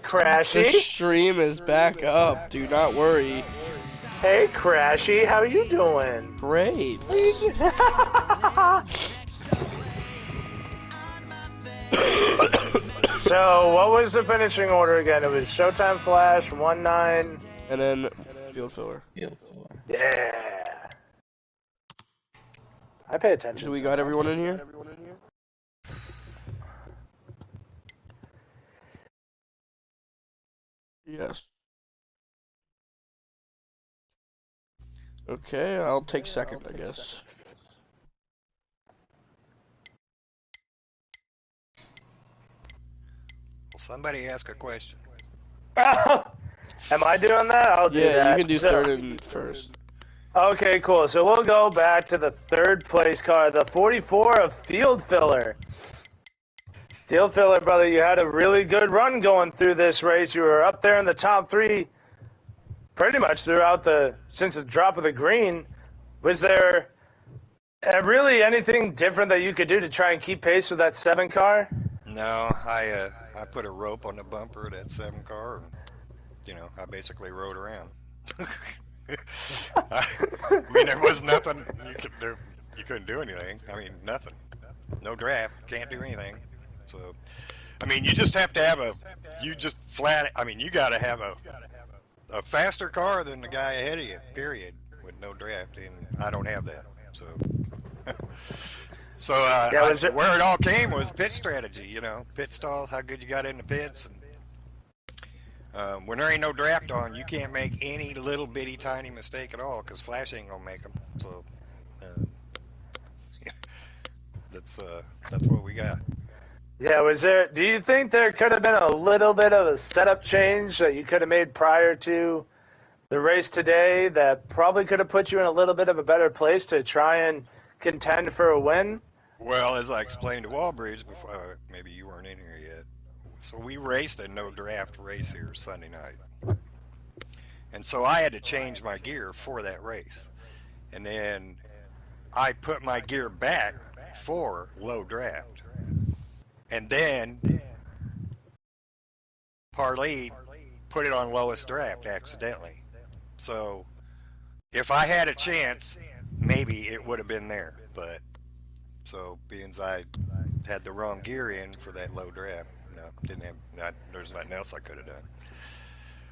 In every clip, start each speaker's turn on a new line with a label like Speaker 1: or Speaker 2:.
Speaker 1: Crashy.
Speaker 2: The stream is back up. Do not worry.
Speaker 1: Hey, Crashy, how you doing?
Speaker 2: Great.
Speaker 1: So, what was the finishing order again? It was Showtime Flash, 1-9.
Speaker 2: And then Field Filler.
Speaker 1: Yeah. I pay attention.
Speaker 2: Do we got everyone in here? Yes. Okay, I'll take second, I guess.
Speaker 3: Will somebody ask a question?
Speaker 1: Am I doing that? I'll do that.
Speaker 2: Yeah, you can do third and first.
Speaker 1: Okay, cool. So we'll go back to the third place car, the 44 of Field Filler. Field Filler, brother, you had a really good run going through this race. You were up there in the top three pretty much throughout since the drop of the green. Was there really anything different that you could do to try and keep pace with that 7 car?
Speaker 3: No, I put a rope on the bumper of that 7 car, and I basically rode around. I mean, there was nothing you could do. You couldn't do anything. I mean, nothing. No draft. Can't do anything. So, I mean, you just have to have you got to have a faster car than the guy ahead of you, period, with no draft, and I don't have that. So, where it all came was pit strategy, pit stall, how good you got in the pits, and when there ain't no draft on, you can't make any little bitty tiny mistake at all, because Flash ain't gonna make them. So, that's what we got.
Speaker 1: Yeah, do you think there could have been a little bit of a setup change that you could have made prior to the race today that probably could have put you in a little bit of a better place to try and contend for a win?
Speaker 3: Well, as I explained to Wallbridge before, maybe you weren't in here yet, so we raced a no draft race here Sunday night. And so I had to change my gear for that race. And then I put my gear back for low draft. And then Parlee put it on lowest draft accidentally. So if I had a chance, maybe it would have been there. But so being as I had the wrong gear in for that low draft, there's nothing else I could have done.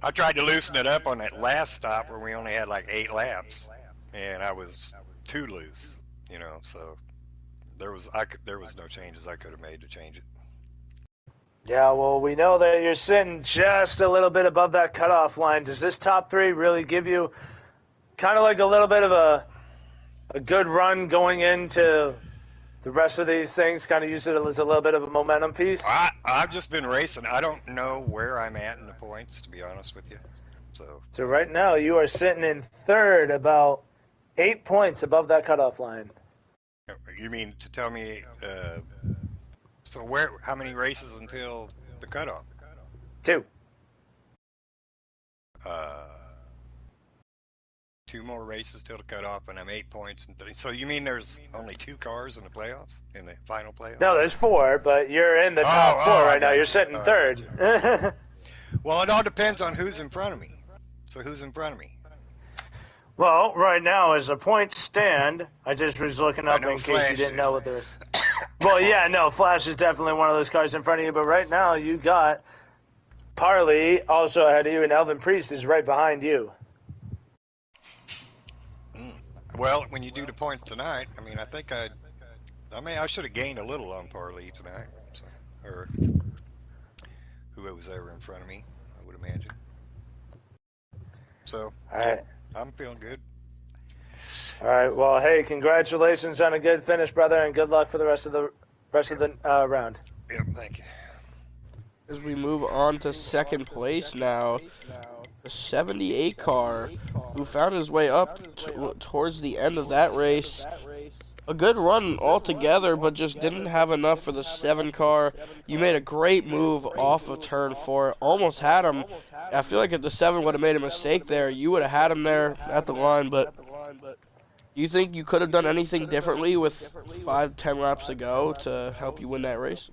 Speaker 3: I tried to loosen it up on that last stop where we only had like 8 laps, and I was too loose, so there was no changes I could have made to change it.
Speaker 1: Yeah, well, we know that you're sitting just a little bit above that cutoff line. Does this top 3 really give you kind of like a little bit of a good run going into the rest of these things, kind of use it as a little bit of a momentum piece?
Speaker 3: I've just been racing. I don't know where I'm at in the points, to be honest with you. So
Speaker 1: right now you are sitting in third, about 8 points above that cutoff line.
Speaker 3: You mean to tell me, so how many races until the cutoff?
Speaker 1: 2.
Speaker 3: 2 more races till the cutoff, and I'm 8 points. So you mean there's only 2 cars in the playoffs, in the final playoffs?
Speaker 1: No, there's 4, but you're in the top 4 right now. You're sitting third.
Speaker 3: Well, it all depends on who's in front of me. So who's in front of me?
Speaker 1: Well, right now, as a point stand, I just was looking up in case you didn't know what there was. Well, yeah, no, Flash is definitely one of those cars in front of you, but right now you got Parlee also ahead of you, and Elvin Priest is right behind you.
Speaker 3: Well, when you do the points tonight, I mean, I should have gained a little on Parlee tonight, or who was ever in front of me, I would imagine. So,
Speaker 1: yeah,
Speaker 3: I'm feeling good.
Speaker 1: All right. Well, hey, congratulations on a good finish, brother, and good luck for the rest of the round.
Speaker 3: Yep, thank you.
Speaker 2: As we move on to second place now, the 78 car, who found his way up towards the end of that race. A good run altogether, but just didn't have enough for the 7 car. You made a great move off of turn 4. Almost had him. I feel like if the 7 would have made a mistake there, you would have had him there at the line. But you think you could have done anything differently with 5-10 laps to go to help you win that race?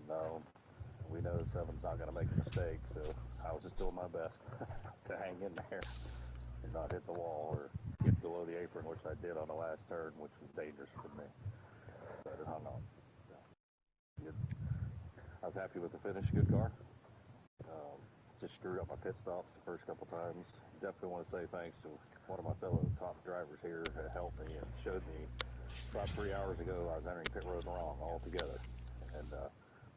Speaker 4: No. We know 7's not going to make a mistake, so I was just doing my best to hang in there and not hit the wall or get below the apron, which I did on the last turn, which was dangerous for me. But it hung on. So, good. I was happy with the finish. Good car. Just screwed up my pit stops the first couple times. Definitely want to say thanks to one of my fellow top drivers here who helped me and showed me about 3 hours ago I was entering pit road wrong altogether. And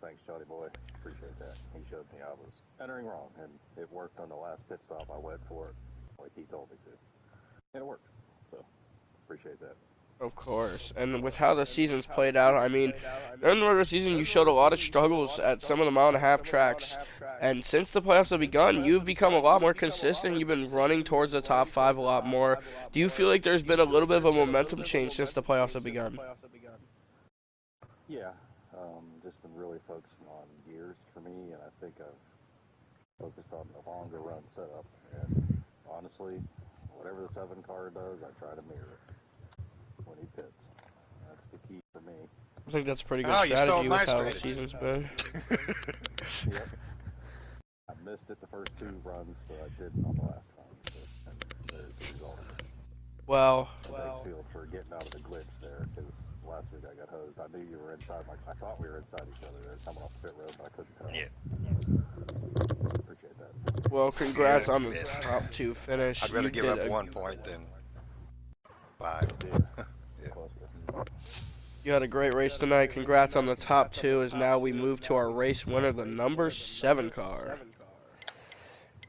Speaker 4: thanks, Johnny Boy. Appreciate that. He showed me I was entering wrong, and it worked on the last pit stop. I went for it like he told me to. And it worked. So, appreciate that.
Speaker 2: Of course. And with how the season's played out, I mean, during the regular season, you showed a lot of struggles at some of the mile-and-a-half tracks. And since the playoffs have begun, you've become a lot more consistent. You've been running towards the top 5 a lot more. Do you feel like there's been a little bit of a momentum change since the playoffs have begun?
Speaker 4: Yeah. Just been really focusing on gears for me, and I think I've focused on the longer run setup. And honestly, whatever the 7 car does, I try to mirror it when he pits. That's the key for me.
Speaker 2: I think that's a pretty good
Speaker 3: Oh, you stole
Speaker 2: strategy
Speaker 3: my
Speaker 2: with how the
Speaker 3: strategy.
Speaker 2: season's been.
Speaker 4: Yep. I missed it the first 2 runs, but I didn't on the last one. So, and there's the result.
Speaker 2: Well,
Speaker 4: Thanks, Field, for getting out of the glitch there, because last week I got hosed. I knew you were inside. I thought we were inside each other. They were coming off the pit road, but I couldn't tell.
Speaker 3: Yeah.
Speaker 4: Appreciate that.
Speaker 2: well, congrats
Speaker 3: Yeah,
Speaker 2: on the
Speaker 3: yeah.
Speaker 2: top 2 finish.
Speaker 3: I'd rather
Speaker 2: You
Speaker 3: give
Speaker 2: did
Speaker 3: up
Speaker 2: a
Speaker 3: 1 point than 5.
Speaker 4: Yeah.
Speaker 2: You had a great race tonight. Congrats on the top 2 as now we move to our race winner, the number 7 car.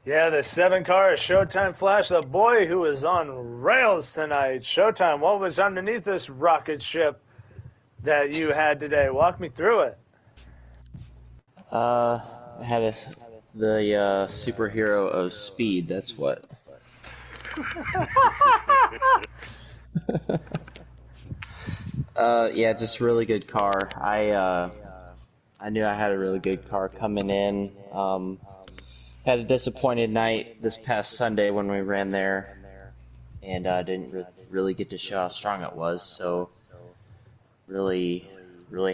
Speaker 1: Yeah, the 7 car is Showtime Flash, the boy who is on rails tonight. Showtime, what was underneath this rocket ship that you had today? Walk me through it.
Speaker 5: I had the superhero of speed. That's what. Yeah, just really good car. I knew I had a really good car coming in. Had a disappointed night this past Sunday when we ran there, and didn't really get to show how strong it was. So, really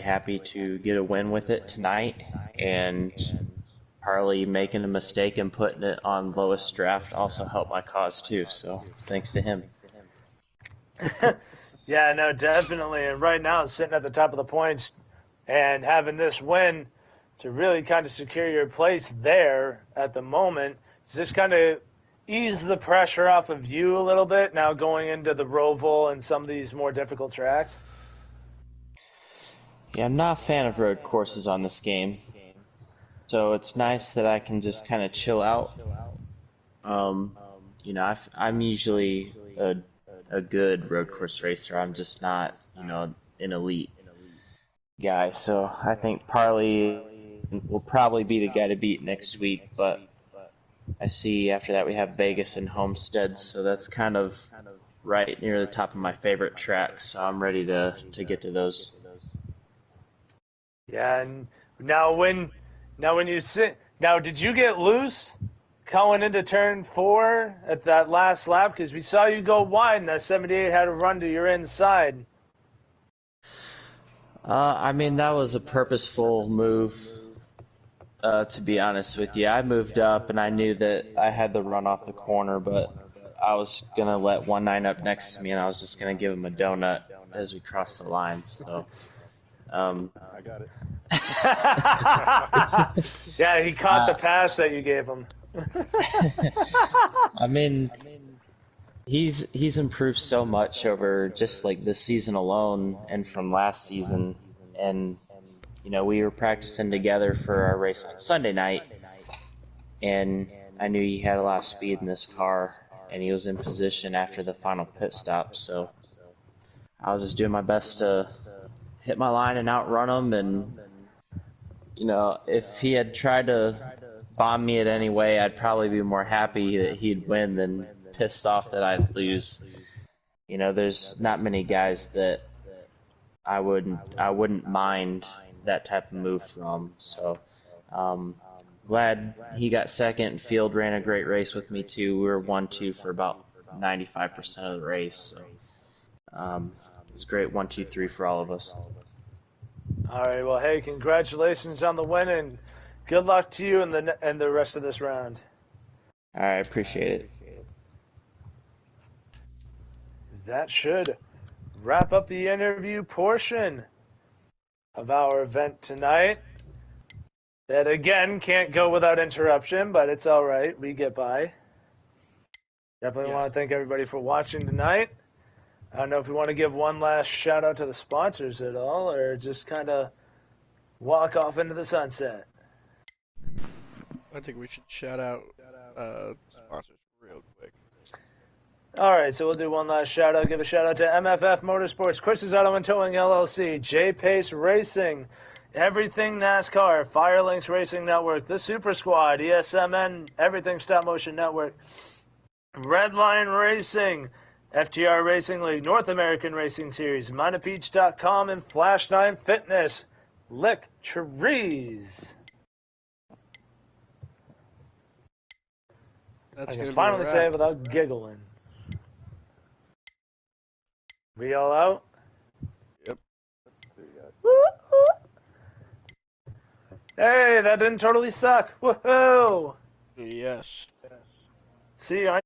Speaker 5: happy to get a win with it tonight, and Harley making a mistake and putting it on lowest draft also helped my cause too. So, thanks to him.
Speaker 1: Yeah, no, definitely. And right now, sitting at the top of the points and having this win to really kind of secure your place there at the moment, does this kind of ease the pressure off of you a little bit now going into the Roval and some of these more difficult tracks?
Speaker 5: Yeah, I'm not a fan of road courses on this game, so it's nice that I can just kind of chill out. You know, I'm usually a good road course racer. I'm just not, you know, an elite guy. So I think Parley will probably be the guy to beat next week, but I see after that we have Vegas and Homestead, so that's kind of right near the top of my favorite tracks, so I'm ready to get to those.
Speaker 1: Yeah, and now did you get loose going into turn 4 at that last lap? Because we saw you go wide and that 78 had to run to your inside.
Speaker 5: I mean, that was a purposeful move, to be honest with you. I moved up and I knew that I had the run off the corner, but I was going to let 1-9 up next to me and I was just going to give him a donut as we crossed the line, so...
Speaker 4: I got it.
Speaker 1: Yeah, he caught the pass that you gave him.
Speaker 5: I mean, he's improved so much over just like this season alone and from last season. And, you know, we were practicing together for our race on Sunday night, and I knew he had a lot of speed in this car, and he was in position after the final pit stop. So I was just doing my best to hit my line and outrun him. And, you know, if he had tried to bomb me at any way, I'd probably be more happy that he'd win than pissed off that I'd lose. You know, there's not many guys that I wouldn't mind that type of move from. So glad he got second, and Field ran a great race with me too. We were 1-2 for about 95% of the race. So it was great 1-2-3 for all of us.
Speaker 1: All right, well, hey, congratulations on the win, and Good luck to you in the rest of this round.
Speaker 5: All right, appreciate it.
Speaker 1: That should wrap up the interview portion of our event tonight. That again can't go without interruption, but it's all right. We get by. Definitely want to thank everybody for watching tonight. I don't know if we want to give one last shout out to the sponsors at all, or just kind of walk off into the sunset.
Speaker 2: I think we should shout out sponsors real quick.
Speaker 1: All right, so we'll do one last shout out. Give a shout out to MFF Motorsports, Chris's Auto and Towing LLC, J Pace Racing, Everything NASCAR, Firelinks Racing Network, The Super Squad, ESMN, Everything Stop Motion Network, Redline Racing, FTR Racing League, North American Racing Series, MinaPeach.com, and Flash9 Fitness. Lick trees. I can finally say it without giggling. We all out?
Speaker 2: Yep.
Speaker 1: Hey, that didn't totally suck. Woohoo!
Speaker 2: Yes.
Speaker 1: See you.